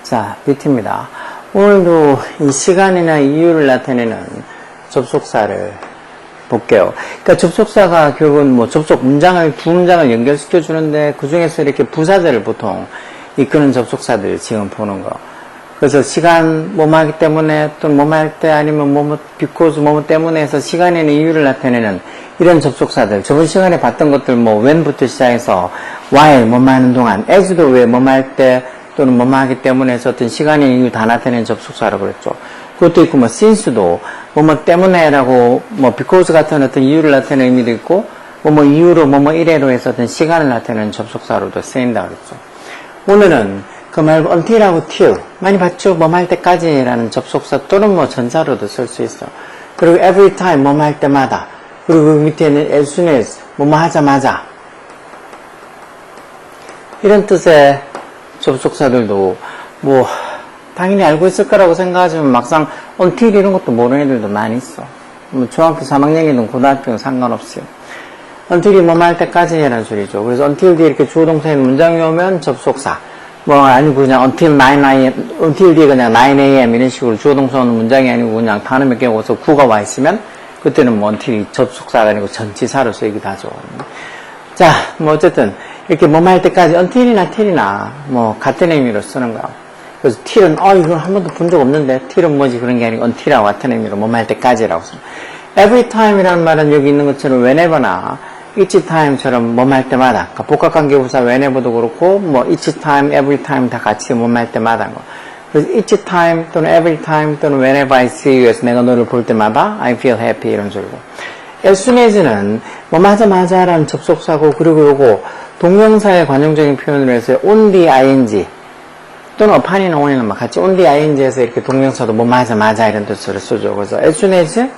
자, 뷰티입니다. 오늘도 이 시간이나 이유를 나타내는 접속사를 볼게요. 그러니까 접속사가 결국은 뭐 접속 문장을, 두 문장을 연결시켜 주는데 그 중에서 이렇게 부사절을 보통 이끄는 접속사들 지금 보는 거. 그래서 시간, 뭐뭐 하기 때문에, 또 뭐뭐 할 때, 아니면 뭐뭐, because 뭐뭐 때문에 해서 시간에는 이유를 나타내는 이런 접속사들. 저번 시간에 봤던 것들 뭐, when부터 시작해서, while, 뭐뭐 하는 동안, as도 왜 뭐뭐 할 때, 또는 뭐뭐 하기 때문에 해서 어떤 시간의 이유 다 나타내는 접속사라고 그랬죠. 그것도 있고, 뭐, since도, 뭐뭐 때문에라고, 뭐, because 같은 어떤 이유를 나타내는 의미도 있고, 뭐뭐 이유로, 뭐뭐 이래로 해서 어떤 시간을 나타내는 접속사로도 쓰인다 그랬죠. 오늘은 그 말고 until하고 till 많이 봤죠? 뭐뭐 할 때까지 라는 접속사 또는 뭐 전자로도 쓸 수 있어. 그리고 every time 뭐뭐 할 때마다, 그리고 그 밑에는 as soon as 뭐뭐 하자마자, 이런 뜻의 접속사들도 뭐 당연히 알고 있을 거라고 생각하지만 막상 until 이런 것도 모르는 애들도 많이 있어. 뭐 중학교 3학년이든 고등학교는 상관없어요. until이 뭐뭐 할 때까지 라는 소리죠. 그래서 until 뒤에 이렇게 주어 동사인 문장이 오면 접속사, 뭐 아니고 그냥 until 9am, until 뒤에 그냥 9am 이런 식으로 주어 동사 오는 문장이 아니고 그냥 단어 몇 개 오서 구가 와 있으면 그때는 뭐 until이 접속사가 아니고 전치사로 쓰이기도 하죠. 자, 뭐 어쨌든 이렇게 뭐뭐 할 때까지 until이나 till이나 뭐 같은 의미로 쓰는 거야. 그래서 till은 이건 한 번도 본 적 없는데 till은 뭐지 그런 게 아니고 until하고 같은 의미로 뭐뭐 할 때까지라고 써. every time이라는 말은 여기 있는 것처럼 whenever나 each time처럼 뭐뭐 할 때마다, 그러니까 복합관계부사 whenever도 그렇고 뭐 each time, every time 다 같이 뭐뭐 할 때마다 거. 그래서 each time 또는 every time 또는 whenever I see you에서 내가 너를 볼 때마다 I feel happy 이런 소리고. as soon as는 뭐뭐 하자마자 라는 접속사고, 그리고 요거 동명사의 관용적인 표현으로 해서 on the ing 또는 upon이나 on이나 막 같이 on the ing에서 이렇게 동명사도 뭐뭐 하자마자 이런 뜻으로 쓰죠. 그래서 as soon as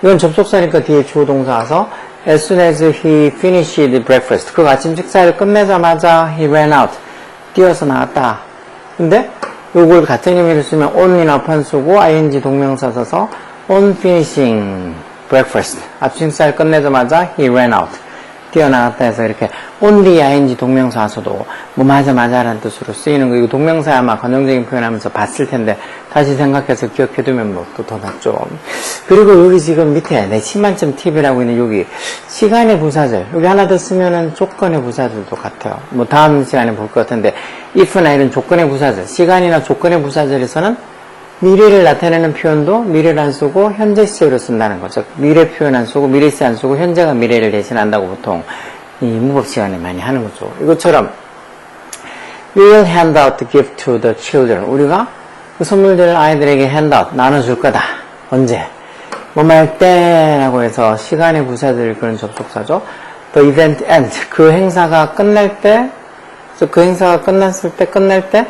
이건 접속사니까 뒤에 주어 동사 와서 as soon as he finished breakfast. 그 아침 식사를 끝내자마자 he ran out. 뛰어서 나갔다. 근데 요걸 같은 의미로 쓰면 on이나 upon 쓰고 ing 동명사 써서 on finishing breakfast. 아침 식사를 끝내자마자 he ran out. 뛰어나갔다 해서 이렇게 on the ing 동명사 와서도 뭐 하자마자라는 뜻으로 쓰이는 거. 이거 동명사 아마 관용적인 표현하면서 봤을 텐데 다시 생각해서 기억해두면 뭐 또 더 낫죠. 그리고 여기 지금 밑에 내 10만점 팁이라고 있는 여기 시간의 부사절, 여기 하나 더 쓰면은 조건의 부사절도 같아요. 뭐 다음 시간에 볼 것 같은데 if나 이런 조건의 부사절, 시간이나 조건의 부사절에서는 미래를 나타내는 표현도 미래를 안 쓰고 현재 시제로 쓴다는 거죠. 미래 표현 안 쓰고 미래 시제 안 쓰고 현재가 미래를 대신한다고 보통 이 문법 시간에 많이 하는 거죠. 이것처럼 We will hand out the gift to the children. 우리가 그 선물들을 아이들에게 hand out, 나눠줄 거다. 언제? 뭐뭐 할 때라고 해서 시간의 부사들 그런 접속사죠. The event end. 그 행사가 끝날 때, 그래서 그 행사가 끝났을 때, 끝날 때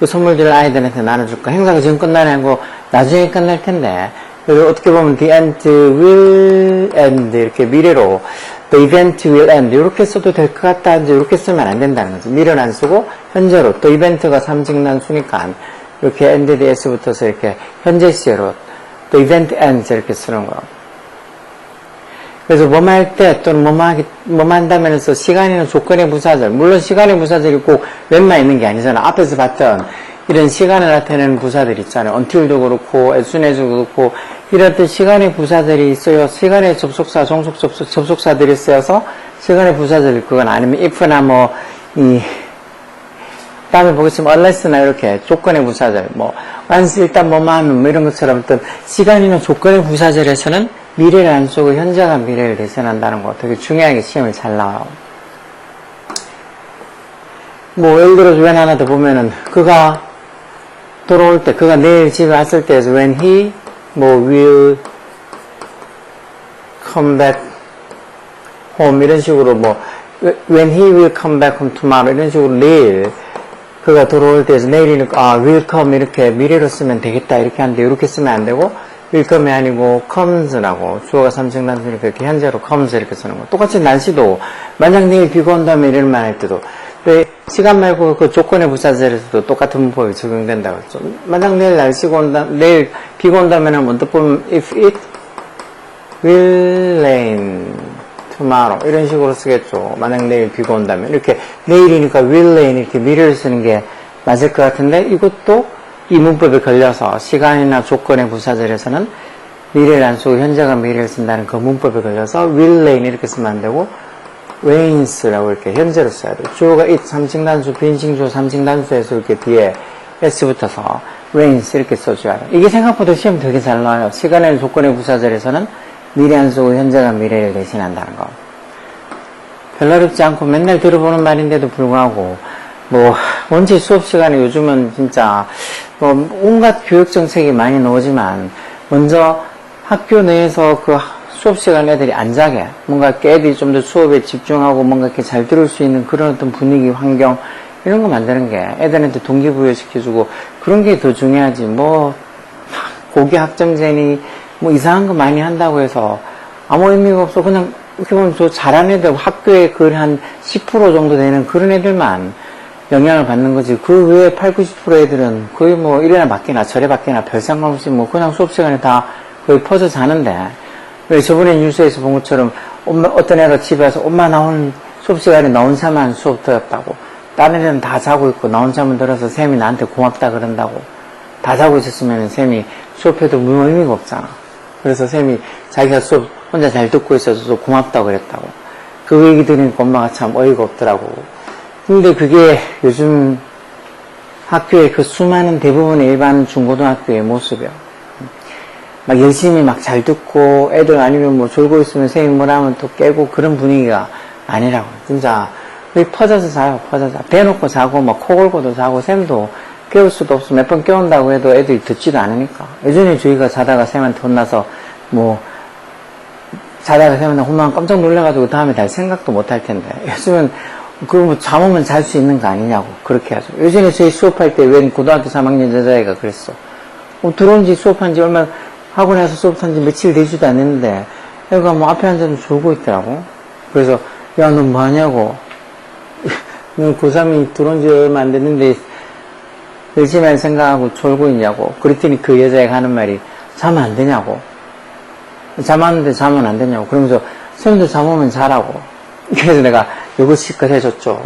그 선물들을 아이들한테 나눠줄 거야. 행사가 지금 끝나는 아니고 나중에 끝날 텐데. 그리고 어떻게 보면 the end will end 이렇게 미래로 the event will end 이렇게 써도 될 것 같다. 이제 이렇게 쓰면 안 된다는 거죠. 미래는 안 쓰고 현재로 또 이벤트가 삼직난수니까 이렇게 ended s부터서 이렇게 현재 시제로 또 event ends 이렇게 쓰는 거. 그래서 뭐뭐 할 때 또는 뭐뭐 한다면서 시간이나 조건의 부사절, 물론 시간의 부사절이 꼭 웬만 있는 게 아니잖아. 앞에서 봤던 이런 시간을 나타내는 부사들 있잖아요. until도 그렇고 as soon as도 그렇고 이런 시간의 부사들이 있어요. 시간의 접속사, 종속 접속사들이 쓰여서 시간의 부사절 그건 아니면 if나 뭐 다음에 보겠지만 unless나 이렇게 조건의 부사절, 뭐 once 일단 뭐뭐 하면 뭐 이런 것처럼 어떤 시간이나 조건의 부사절에서는 미래를 안 쓰고 현재가 미래를 대신한다는 거 되게 중요하게 시험에 잘 나와요. 뭐 예를 들어서 when 하나 더 보면은 그가 돌아올 때, 그가 내일 집에 왔을 때에서 when he 뭐 will come back home 이런 식으로 뭐 when he will come back home tomorrow 이런 식으로 내일 그가 돌아올 때에서 내일이니까 will come 이렇게 미래로 쓰면 되겠다 이렇게 하는데 이렇게 쓰면 안 되고 will come이 아니고 comes라고 주어가 삼직난수니까 이렇게 현재로 comes 이렇게 쓰는 거. 똑같이 날씨도 만약 내일 비가 온다면 이런 말 할 때도 왜 시간 말고 그 조건의 부사절에서도 똑같은 문법이 적용된다고 했죠. 만약 내일 날씨가 온다, 내일 비가 온다면 먼저 보면 if it will rain tomorrow 이런 식으로 쓰겠죠. 만약 내일 비가 온다면 이렇게 내일이니까 will rain 이렇게 미래를 쓰는 게 맞을 것 같은데 이것도 이 문법에 걸려서 시간이나 조건의 부사절에서는 미래를 안 쓰고 현재가 미래를 쓴다는 그 문법에 걸려서 will rain 이렇게 쓰면 안 되고 rains라고 이렇게 현재로 써야 돼요. 주어가 it, 3층 단수, 비인칭 주어 3층 단수에서 이렇게 뒤에 s 붙어서 rains 이렇게 써줘야 돼요. 이게 생각보다 시험 되게 잘 나와요. 시간의 조건의 부사절에서는 미래 안 쓰고 현재가 미래를 대신한다는 거. 별로 어렵지 않고 맨날 들어보는 말인데도 불구하고 뭐 원체 수업 시간에 요즘은 진짜 뭐 온갖 교육 정책이 많이 나오지만 먼저 학교 내에서 그 수업 시간 애들이 안 자게 뭔가 애들이 좀 더 수업에 집중하고 뭔가 이렇게 잘 들을 수 있는 그런 어떤 분위기, 환경 이런 거 만드는 게 애들한테 동기부여 시켜주고 그런 게 더 중요하지 뭐 고기 학점제니 뭐 이상한 거 많이 한다고 해서 아무 의미가 없어. 그냥 이렇게 보면 저 잘하는 애들 학교에 그 한 10% 정도 되는 그런 애들만 영향을 받는 거지 그 외에 80, 90% 애들은 거의 뭐 이래나 밖이나 저래 밖이나 별 상관없이 뭐 그냥 수업 시간에 다 거의 퍼져 자는데 왜 저번에 뉴스에서 본 것처럼 엄마, 어떤 애가 집에 와서 엄마 나 오늘 수업 시간에 나 혼자만 수업 들었다고 다른 애들은 다 자고 있고 나 혼자만 들어서 쌤이 나한테 고맙다 그런다고 다 자고 있었으면 쌤이 수업해도 뭐 의미가 없잖아. 그래서 쌤이 자기가 수업 혼자 잘 듣고 있어서 고맙다고 그랬다고. 그 얘기 들으니까 엄마가 참 어이가 없더라고. 근데 그게 요즘 학교의 그 수많은 대부분의 일반 중고등학교의 모습이야. 막 열심히 막 잘 듣고 애들 아니면 뭐 졸고 있으면 쌤이 뭐라 하면 또 깨고 그런 분위기가 아니라고. 진짜 거의 퍼져서 자요. 퍼져서 대놓고 자고 막 코 골고도 자고 쌤도 깨울 수도 없어. 몇 번 깨운다고 해도 애들이 듣지도 않으니까. 예전에 저희가 자다가 쌤한테 혼나서 뭐 자다가 쌤한테 혼나면 깜짝 놀라가지고 다음에 날 생각도 못 할 텐데 요즘은 그거 뭐 잠오면 잘 수 있는 거 아니냐고 그렇게 하죠. 예전에 저희 수업할 때 웬 고등학교 3학년 여자애가 그랬어. 들어온 지 수업한 지 얼마 하고 나서 수업한 지 며칠 되지도 않았는데 애가 뭐 앞에 앉아서 졸고 있더라고. 그래서 야 너 뭐하냐고 너 고3이 들어온 지 얼마 안 됐는데 열심히 할 생각하고 졸고 있냐고. 그랬더니 그 여자애가 하는 말이 자면 안 되냐고. 잠왔는데 자면 안 되냐고. 그러면서 쌤도 잠 오면 자라고. 그래서 내가 요거 실컷 해줬죠.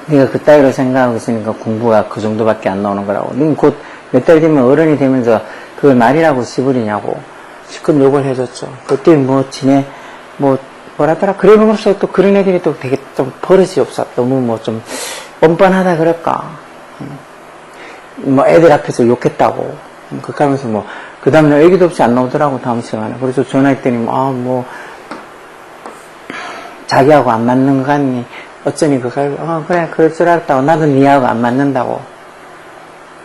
네가 그따위로 생각하고 있으니까 공부가 그 정도밖에 안 나오는 거라고. 넌 곧 몇 달 뒤면 어른이 되면서 그걸 말이라고 씨부리냐고. 실컷 요걸 해줬죠. 그때 뭐 지네 뭐라더라. 그러는 없어. 또 그런 애들이 또 되게 좀 버릇이 없어. 너무 뭐 좀 뻔뻔하다 그럴까. 뭐 애들 앞에서 욕했다고. 그렇게 하면서 뭐 그 다음날 애기도 없이 안 나오더라고 다음 시간에. 그래서 전화했더니 자기하고 안 맞는 거 같니? 어쩌니 그걸 그래 그럴 줄 알았다고. 나도 니하고 안 맞는다고.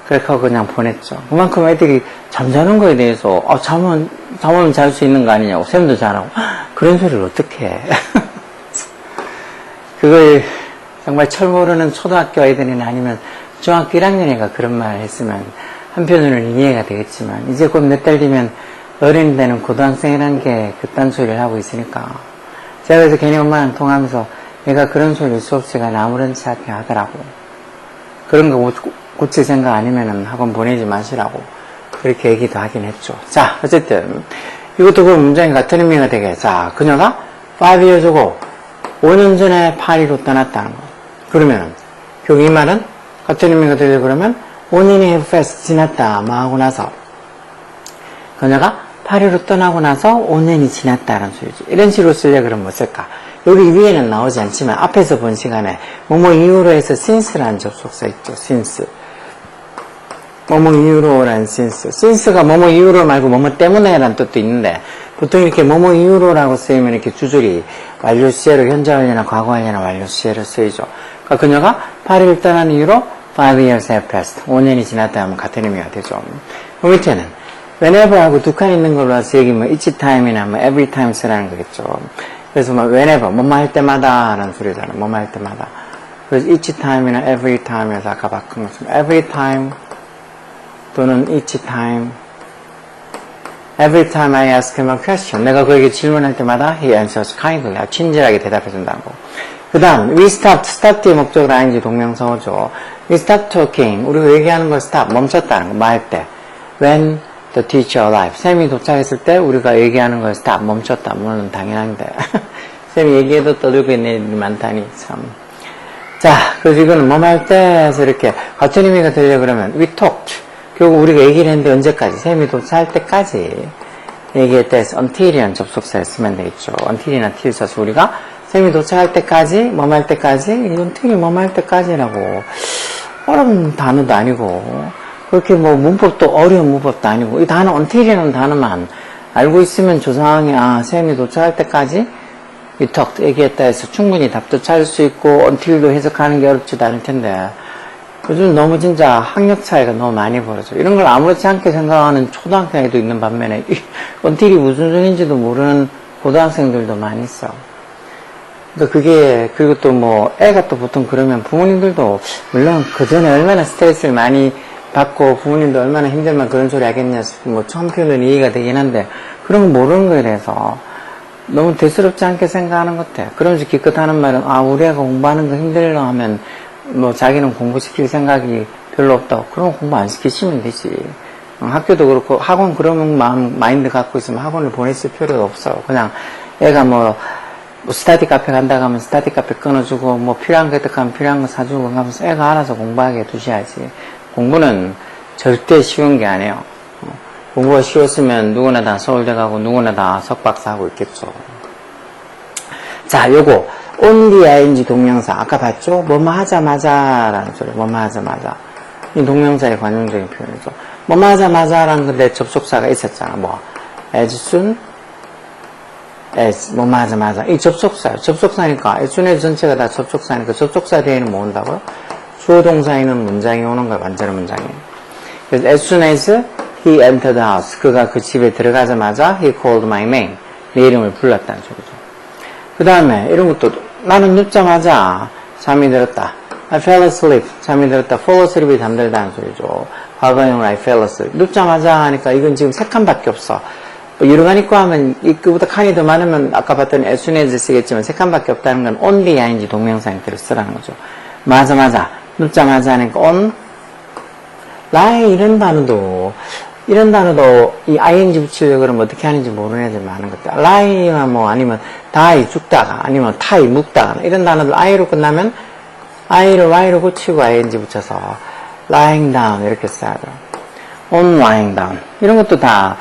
그렇게 하고 그냥 보냈죠. 그만큼 애들이 잠자는 거에 대해서 잠오면 잘 수 있는 거 아니냐고. 쌤도 잘하고. 그런 소리를 어떻게 해. 그걸 정말 철 모르는 초등학교 애들이나 아니면 중학교 1학년 애가 그런 말을 했으면 한편으로는 이해가 되겠지만 이제 곧 몇 달 뒤면 어른이 되는 고등학생이라는 게 그딴 소리를 하고 있으니까 제가 그래서 괜히 엄마랑 통화하면서 얘가 그런 소리를 수업 시간에 아무렇지 않게 하더라고. 그런 거 고칠 생각 아니면은 학원 보내지 마시라고 그렇게 얘기도 하긴 했죠. 자 어쨌든 이것도 그 문장이 같은 의미가 되게. 자 그녀가 5 years ago 5년 전에 파리로 떠났다는 거. 그러면 결국 이 말은 같은 의미가 되려 그러면 5년이 fast 지났다 뭐 하고 나서 그녀가 파리로 떠나고 나서 5년이 지났다는 소리죠. 이런 식으로 쓰려 그러면 뭐 쓸까? 여기 위에는 나오지 않지만 앞에서 본 시간에 뭐뭐 이후로 해서 since라는 접속사 있죠. since 뭐뭐 이후로라는 since가 뭐뭐 이후로 말고 뭐뭐 때문에라는 뜻도 있는데 보통 이렇게 뭐뭐 이후로라고 쓰이면 이렇게 주절이 완료 시제로 현재 완료나 과거 완료나 완료 시제로 쓰이죠. 그러니까 그녀가 파리를 떠난 이후로 5 years have passed 5년이 지났다 하면 같은 의미가 되죠. 그 밑에는 whenever 하고 두 칸 있는 걸로 해서 여기 뭐 each time이나 뭐 every time 쓰라는 거겠죠. 그래서 뭐 whenever 뭐뭐 할 때마다 라는 소리잖아요. 뭐뭐 할 때마다. 그래서 each time이나 every time에서 아까 바꾼 것처럼 every time 또는 each time every time I ask him a question 내가 그에게 질문할 때마다 he answers kindly 친절하게 대답해 준다는 거. 그 다음 we stop 뒤에 목적으로 ing 동명사어죠. we stop talking 우리가 얘기하는 걸 stop 멈췄다는 거. 뭐 할 때 when the teacher arrived. 쌤이 도착했을 때 우리가 얘기하는 걸 stop, 멈췄다. 물론 당연한데. 쌤이 얘기해도 떠들고 있는 애들이 많다니, 참. 자, 그래서 이거는 뭐 할 때 해서 이렇게 같은 의미가 되려 그러면 we talked. 결국 우리가 얘기를 했는데 언제까지? 쌤이 도착할 때까지 얘기했다 해서 until이라는 접속사를 쓰면 되겠죠. until이나 till 써서 우리가 쌤이 도착할 때까지, 뭐 할 때까지, until이 뭐 할 때까지라고. 어려운 단어도 아니고, 그렇게 뭐 문법도 어려운 문법도 아니고, 이 단어 until이라는 단어만 알고 있으면 조상이, 쌤이 도착할 때까지 we talked, 얘기했다 해서 충분히 답도 찾을 수 있고, until도 해석하는 게 어렵지도 않을 텐데, 요즘 너무 진짜 학력 차이가 너무 많이 벌어져. 이런 걸 아무렇지 않게 생각하는 초등학생도 있는 반면에, until이 무슨 소리인지도 모르는 고등학생들도 많이 있어. 그러니까 그게, 그리고 또 뭐, 애가 또 보통 그러면 부모님들도, 물론 그 전에 얼마나 스트레스를 많이 받고 부모님도 얼마나 힘들면 그런 소리 하겠냐 싶으면 뭐 처음 표현은 이해가 되긴 한데, 그런 거 모르는 거에 대해서 너무 대수롭지 않게 생각하는 것 같아. 그러면서 기껏 하는 말은, 우리 애가 공부하는 거 힘들려 하면, 뭐 자기는 공부시킬 생각이 별로 없다고. 그럼 공부 안 시키시면 되지. 학교도 그렇고, 학원 그런 마인드 갖고 있으면 학원을 보냈을 필요도 없어. 그냥 애가 뭐 스타디 카페 간다고 하면 스타디 카페 끊어주고, 뭐 필요한 거 획득하면 필요한 거 사주고 하면서 애가 알아서 공부하게 두셔야지. 공부는 절대 쉬운 게 아니에요. 공부가 쉬웠으면 누구나 다 서울대 가고 누구나 다 석박사 하고 있겠죠. 자, 요거 only ing 동명사 아까 봤죠? 뭐뭐 하자마자 라는 소리. 뭐뭐 하자마자. 이 동명사의 관용적인 표현이죠. 뭐뭐 하자마자라는 건데 접속사가 있었잖아. 뭐 as soon as 뭐뭐 하자마자. 이 접속사예요. 접속사니까 as soon as 전체가 다 접속사니까 접속사 뒤에는 뭐 온다고요? 주어 동사에는 문장이 오는 거예요. 완전한 문장이. 그래서 as soon as he entered the house. 그가 그 집에 들어가자마자 he called my name. 내 이름을 불렀다는 소리죠. 그 다음에 이런 것도 나는 눕자마자 잠이 들었다. I fell asleep. 잠이 들었다. fall asleep이 잠들다는 소리죠. 과거형으로 I fell asleep. 눕자마자 하니까 이건 지금 세 칸밖에 없어. 뭐 여러 칸 있고 하면 이거보다 칸이 더 많으면 아까 봤더니 as soon as 쓰겠지만 세 칸밖에 없다는 건 only ing 동명사 형태로 쓰라는 거죠. 맞아. 눕자마자 하니까 on lie 이런 단어도 이 ing 붙이려고 그러면 어떻게 하는지 모르는 애들 많은 것 같아요. lie나 뭐 아니면 die 죽다가 아니면 tie 묵다가 이런 단어들 i로 끝나면 i를 y로 고치고 ing 붙여서 lying down 이렇게 써야 돼요. on lying down 이런 것도 다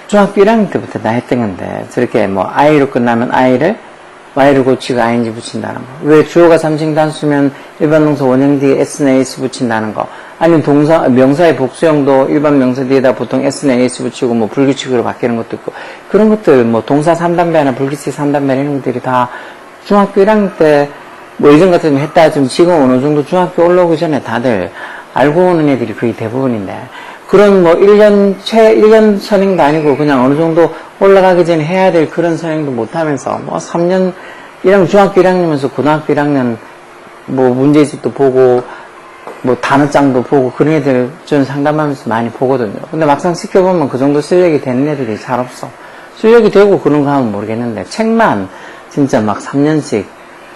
중학교 1학년 때부터 다 했던 건데 저렇게 뭐 i로 끝나면 i를 y를 고치고 ing 붙인다는 거. 왜 주어가 삼식 단수면 일반 동사 원형 뒤에 s나 as 붙인다는 거. 아니면 명사의 복수형도 일반 명사 뒤에다 보통 s나 as 붙이고 뭐 불규칙으로 바뀌는 것도 있고. 그런 것들 뭐 동사 3단배나 불규칙 3단배 이런 것들이 다 중학교 1학년 때 뭐 예전 같으면 했다 하지만 지금 어느 정도 중학교 올라오기 전에 다들 알고 오는 애들이 거의 대부분인데 그런 뭐 1년 선행도 아니고 그냥 어느 정도 올라가기 전에 해야 될 그런 선행도 못하면서 뭐 3년, 중학교 1학년이면서 고등학교 1학년 뭐 문제집도 보고 뭐 단어장도 보고 그런 애들 저는 상담하면서 많이 보거든요. 근데 막상 시켜보면 그 정도 실력이 되는 애들이 잘 없어. 실력이 되고 그런 거 하면 모르겠는데 책만 진짜 막 3년씩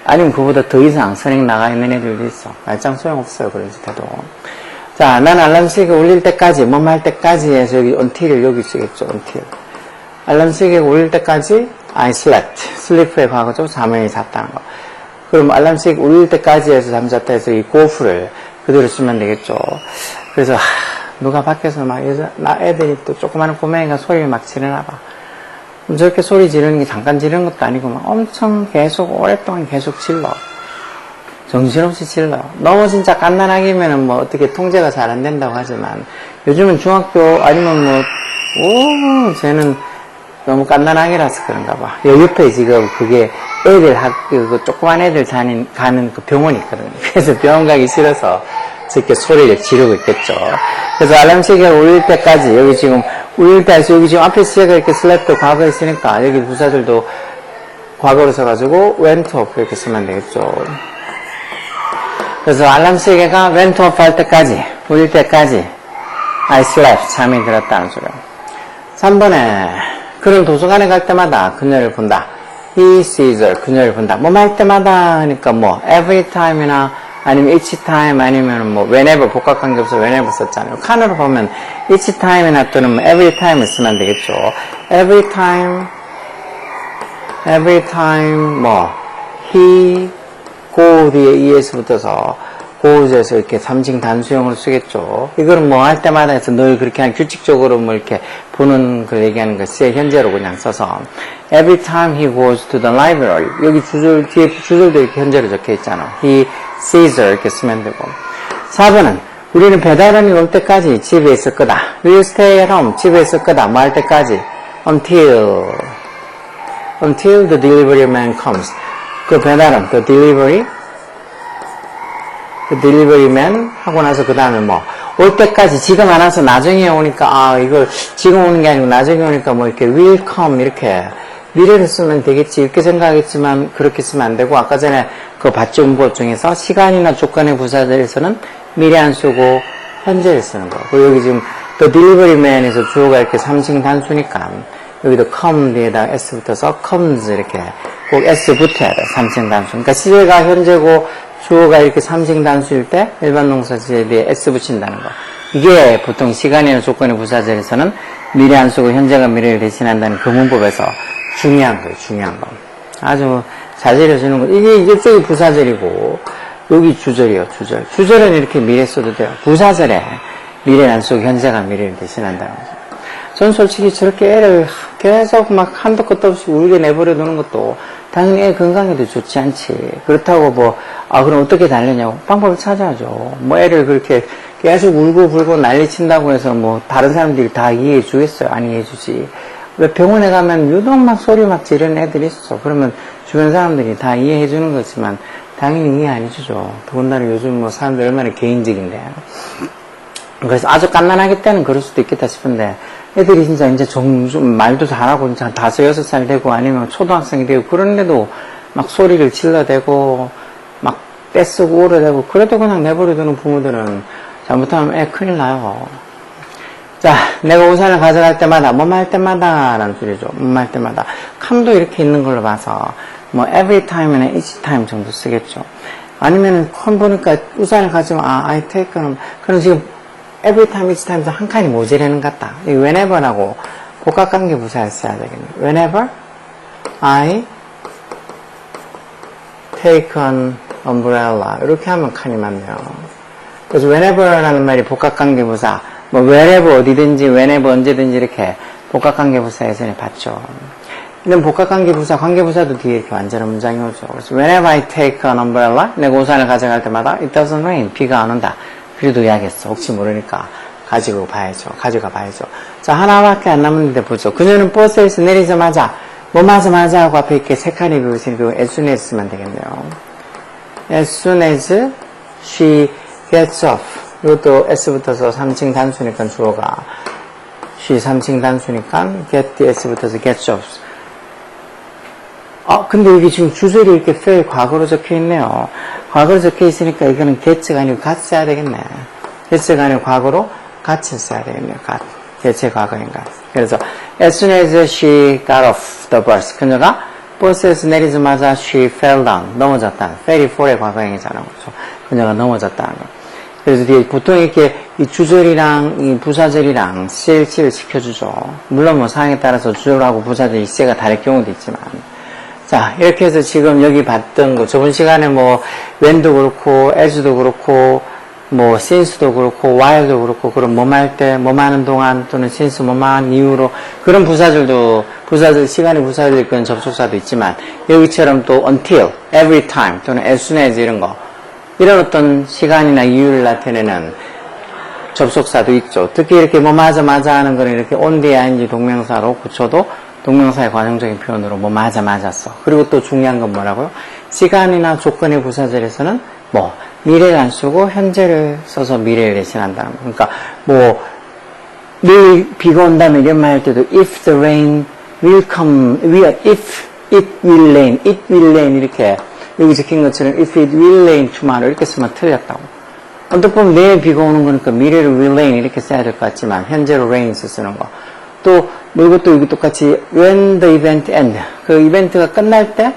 아니면 그보다 더 이상 선행 나가 있는 애들도 있어. 말짱 소용없어요. 그런 짓 해도. 자, 난 알람 시계가 울릴 때까지, 뭐뭐 할 때까지 해서 여기 until을 여기 쓰겠죠, until. 알람 시계가 울릴 때까지 I slept. sleep의 과거죠. 잠을 잤다는 거. 그럼 알람 시계가 울릴 때까지 해서 잠잤다 해서 이 go'를 그대로 쓰면 되겠죠. 그래서, 누가 밖에서 막, 애들이 또 조그마한 꼬맹이가 소리를 막 지르나 봐. 저렇게 소리 지르는 게 잠깐 지르는 것도 아니고 막 엄청 계속 오랫동안 계속 질러. 정신없이 질러요. 너무 진짜 갓난아기면은 뭐 어떻게 통제가 잘 안 된다고 하지만 요즘은 중학교 아니면 쟤는 너무 갓난아기라서 그런가 봐. 여기 옆에 지금 그게 애들 그 조그만 애들 가는 그 병원이 있거든요. 그래서 병원 가기 싫어서 저렇게 소리를 지르고 있겠죠. 그래서 알람 시계가 울릴 때까지 여기 지금 울릴 때 해서 여기 지금 앞에 시계가 이렇게 슬랩도 과거에 있으니까 여기 부사들도 과거로 써가지고 went off 이렇게 쓰면 되겠죠. 그래서 알람 시계가 went off 할 때까지, 울릴 때까지 I slept, 잠이 들었다는 소리예요. 3번에 그는 도서관에 갈 때마다 그녀를 본다. He sees her, 그녀를 본다. 뭐 할 때마다 하니까 뭐 every time이나 아니면 each time, 아니면 뭐 whenever, 복합관계부사 whenever 썼잖아요. 칸으로 보면 each time이나 또는 every time을 쓰면 되겠죠. every time, 뭐 he, go 뒤에 es 붙어서 goes에서 이렇게 3층 단수형으로 쓰겠죠. 이거는 뭐 할 때마다 해서 늘 그렇게 한 규칙적으로 뭐 이렇게 보는 걸 얘기하는 거 시의 현재로 그냥 써서 every time he goes to the library. 여기 주절, 뒤에 주절도 이렇게 현재로 적혀 있잖아. he sees her 이렇게 쓰면 되고. 4번은 우리는 배달원이 올 때까지 집에 있을 거다. We'll stay at home. 집에 있을 거다. 뭐 할 때까지? Until the delivery man comes. 그 배달원, 그 delivery man 하고 나서 그 다음에 뭐 올 때까지 지금 안 와서 나중에 오니까 아 이걸 지금 오는 게 아니고 나중에 오니까 뭐 이렇게 will come 이렇게 미래를 쓰면 되겠지 이렇게 생각했지만 그렇게 쓰면 안 되고 아까 전에 그 받침문법 중에서 시간이나 조건의 부사절에서는 미래 안 쓰고 현재를 쓰는 거. 그리고 여기 지금 the delivery man에서 주어가 이렇게 3층 단수니까 여기도 come 뒤에다 s 붙어서 comes 이렇게 꼭 s 붙어야 돼. 3층 단수. 그러니까 시제가 현재고 주어가 이렇게 3층 단수일 때 일반 동사 시제 뒤에 s 붙인다는 거. 이게 보통 시간이나 조건의 부사절에서는 미래 안 쓰고 현재가 미래를 대신한다는 그 문법에서 중요한 거예요. 중요한 거. 아주 잘 들여주는 거. 이게 이쪽이 부사절이고 여기 주절이에요. 주절. 주절은 이렇게 미래 써도 돼요. 부사절에 미래를 안 쓰고 현재가 미래를 대신한다는 거죠. 전 솔직히 저렇게 애를 계속 막 한도 끝도 없이 울게 내버려 두는 것도 당연히 애 건강에도 좋지 않지. 그렇다고 뭐, 그럼 어떻게 달래냐고. 방법을 찾아야죠. 뭐 애를 그렇게 계속 울고 불고 난리 친다고 해서 뭐 다른 사람들이 다 이해해 주겠어요? 안 이해해 주지. 왜 병원에 가면 유독 막 소리 막 지르는 애들이 있어. 그러면 주변 사람들이 다 이해해 주는 거지만 당연히 이해 안 해주죠. 더군다나 요즘 뭐 사람들 얼마나 개인적인데. 그래서 아주 갓난아기 때는 그럴 수도 있겠다 싶은데 애들이 진짜 이제 좀 말도 잘하고 진짜 5, 6살 되고 아니면 초등학생이 되고 그런데도 막 소리를 질러대고 막 떼쓰고 울어대고 그래도 그냥 내버려두는 부모들은 잘못하면 애 큰일 나요. 자, 내가 우산을 가져갈 때마다 뭐뭐 할 때마다 라는 소리죠. 뭐뭐 할 때마다 come도 이렇게 있는 걸로 봐서 뭐 every time이나 each time 정도 쓰겠죠. 아니면은 come 보니까 우산을 가지면 I take 그럼 지금 every time, each time에서 한 칸이 모자라는 것 같다. 이 whenever라고 복합관계 부사를 써야 되겠네. Whenever I take an umbrella 이렇게 하면 칸이 맞네요. 그래서 whenever라는 말이 복합관계 부사 뭐 wherever 어디든지 whenever 언제든지 이렇게 복합관계 부사 예전에 봤죠. 이런 복합관계 부사, 관계 부사도 뒤에 이렇게 완전한 문장이 오죠. 그래서 whenever I take an umbrella 내가 우산을 가져갈 때마다 it doesn't rain 비가 안 온다. 그래도 해야겠어. 혹시 모르니까 가지고 봐야죠. 가져가 봐야죠. 자, 하나밖에 안 남았는데 보죠. 그녀는 버스에서 내리자마자 뭐마자마자 하고 앞에 이렇게 세 칸이 그으시니 그거 as soon as 쓰면 되겠네요. as soon as she gets off. 이것도 s 붙어서 3층 단수니까 주어가 she 3층 단수니까 get s 붙어서 gets off. 근데 여기 지금 주절이 이렇게 fail 과거로 적혀 있네요. 과거로 적혀 있으니까 이거는 get가 아니고 got 써야 되겠네. get가 아니고 과거로 got 써야 되겠네요. got. get의 과거인가. 그래서 as soon as she got off the bus. 그녀가 버스에서 내리자마자 she fell down. 넘어졌다. fell이 for의 과거형이잖아. 그렇죠? 그녀가 넘어졌다는 거. 그래서 뒤에 보통 이렇게 이 주절이랑 이 부사절이랑 CLC를 시켜주죠. 물론 뭐 상황에 따라서 주절하고 부사절이 시제가 다를 경우도 있지만. 자, 이렇게 해서 지금 여기 봤던 거, 저번 시간에 뭐, when도 그렇고, as도 그렇고, 뭐, since도 그렇고, while도 그렇고, 그런 뭐할 때, 뭐하는 동안, 또는 since 뭐한 이유로, 그런 부사절도, 시간의 부사절 그런 접속사도 있지만, 여기처럼 또 until, every time, 또는 as soon as 이런 거, 이런 어떤 시간이나 이유를 나타내는 접속사도 있죠. 특히 이렇게 뭐마자 하는 거는 이렇게 on the ing 동명사로 붙여도 동명사의 관용적인 표현으로 뭐 맞았어. 그리고 또 중요한 건 뭐라고요? 시간이나 조건의 부사절에서는 뭐 미래를 안 쓰고 현재를 써서 미래를 대신한다. 그러니까 뭐 내일 비가 온다면 이런 말 할 때도 if the rain will come, if it will rain 이렇게 여기 적힌 것처럼 if it will rain tomorrow 이렇게 쓰면 틀렸다고. 어떻게 보면 내일 비가 오는 거니까 미래를 will rain 이렇게 써야 될 것 같지만 현재로 rain 쓰는 거. 또 뭐 이것도 여기 똑같이 when the event end 그 이벤트가 끝날 때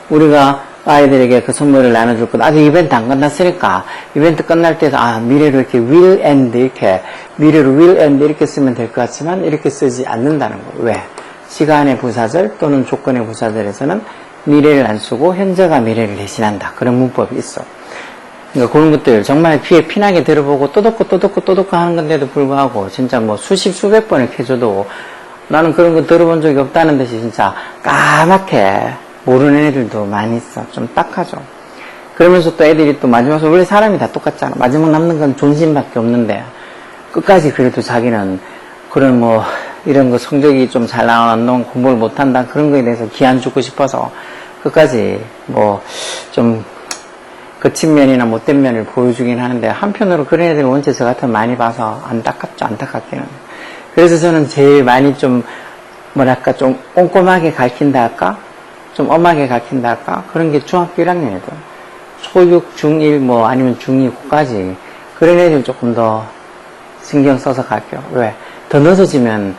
우리가 아이들에게 그 선물을 나눠줄 것. 아직 이벤트 안 끝났으니까, 이벤트 끝날 때도, 미래로 이렇게 will end, 이렇게, 미래로 will end 이렇게 쓰면 될 것 같지만, 이렇게 쓰지 않는다는 거. 왜? 시간의 부사절 또는 조건의 부사절에서는 미래를 안 쓰고, 현재가 미래를 대신한다. 그런 문법이 있어. 그러니까 그런 것들 정말 귀에 피나게 들어보고, 또독고 하는 건데도 불구하고, 진짜 뭐 수십, 수백 번을 캐줘도, 나는 그런 거 들어본 적이 없다는 듯이 진짜 까맣게 모르는 애들도 많이 있어. 좀 딱하죠. 그러면서 또 애들이 또 마지막에 원래 사람이 다 똑같잖아. 마지막 남는 건 존심밖에 없는데 끝까지 그래도 자기는 그런 뭐 이런 거 성적이 좀 잘 나오는 놈 공부를 못한다 그런 거에 대해서 기한 주고 싶어서 끝까지 뭐 좀 거친 면이나 못된 면을 보여주긴 하는데 한편으로 그런 애들 원체 저 같으면 많이 봐서 안타깝죠. 안타깝기는. 그래서 저는 제일 많이 좀 뭐랄까 좀 꼼꼼하게 가르친다 할까? 좀 엄하게 가르친다 할까? 그런 게 중학교 1학년 애들. 초6, 중1, 뭐 아니면 중2, 고까지 그런 애들 조금 더 신경 써서 가르쳐요. 왜? 더 늦어지면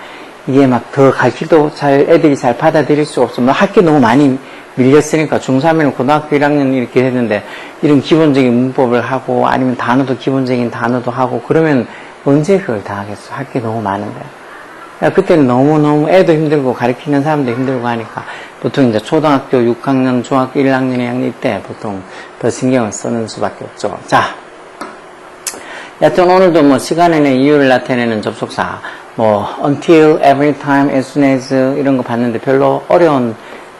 이게 막 더 가르쳐도 애들이 잘 받아들일 수가 없어. 뭐 할 게 너무 많이 밀렸으니까 중3이면 고등학교 1학년 이렇게 했는데 이런 기본적인 문법을 하고 아니면 단어도 기본적인 단어도 하고 그러면 언제 그걸 다 하겠어? 할 게 너무 많은데. 그때는 너무너무 애도 힘들고 가르치는 사람도 힘들고 하니까 보통 이제 초등학교 6학년, 중학교 1학년, 2학년 이때 보통 더 신경을 쓰는 수밖에 없죠. 자, 여튼 오늘도 뭐 시간에는 이유를 나타내는 접속사, 뭐 until, every time, as soon as 이런 거 봤는데 별로 어려운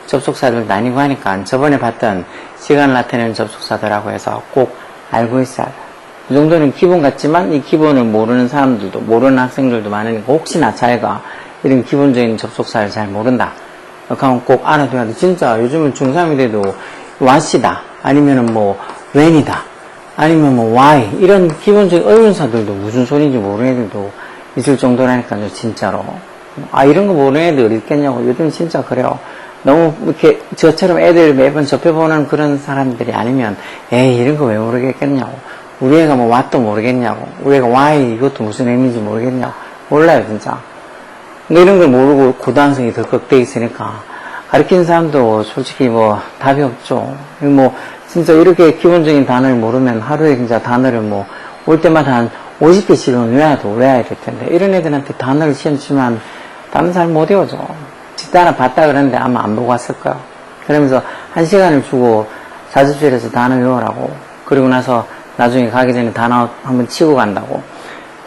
접속사들도 아니고 하니까 저번에 봤던 시간을 나타내는 접속사들하고 해서 꼭 알고 있어야 돼. 이 정도는 기본 같지만 이 기본을 모르는 사람들도 모르는 학생들도 많으니까 혹시나 자기가 이런 기본적인 접속사를 잘 모른다 그러면 꼭 알아둬야 돼. 진짜 요즘은 중3이 돼도 what이다 아니면은 뭐 when이다 아니면 뭐 why 이런 기본적인 의문사들도 무슨 소리인지 모르는 애들도 있을 정도라니까요. 진짜로 이런 거 모르는 애들 어디 있겠냐고. 요즘 진짜 그래요. 너무 이렇게 저처럼 애들 매번 접해보는 그런 사람들이 아니면 에이 이런 거 왜 모르겠겠냐고. 우리 애가 뭐 what도 모르겠냐고. 우리 애가 why 이것도 무슨 의미인지 모르겠냐고. 몰라요 진짜. 근데 이런 걸 모르고 고등학생이 더 극대에 있으니까 가르치는 사람도 솔직히 뭐 답이 없죠. 뭐 진짜 이렇게 기본적인 단어를 모르면 하루에 진짜 단어를 뭐 올 때마다 한 50개씩은 외워야 될 텐데 이런 애들한테 단어를 시험 치면 단어 잘 못 외워줘. 집도 하나 봤다 그러는데 아마 안 보고 왔을 거야. 그러면서 1시간을 주고 자습실에서 단어 외우라고. 그리고 나서 나중에 가기 전에 단어 한번 치고 간다고.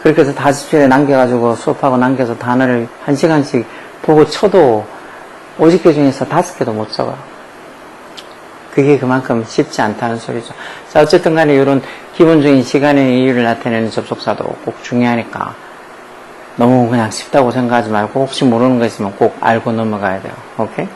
그렇게 해서 자습실에 남겨가지고 수업하고 남겨서 단어를 1시간씩 보고 쳐도 50개 중에서 5개도 못 적어. 그게 그만큼 쉽지 않다는 소리죠. 자, 어쨌든 간에 이런 기본적인 시간의 이유를 나타내는 접속사도 꼭 중요하니까 너무 그냥 쉽다고 생각하지 말고 혹시 모르는 거 있으면 꼭 알고 넘어가야 돼요. 오케이?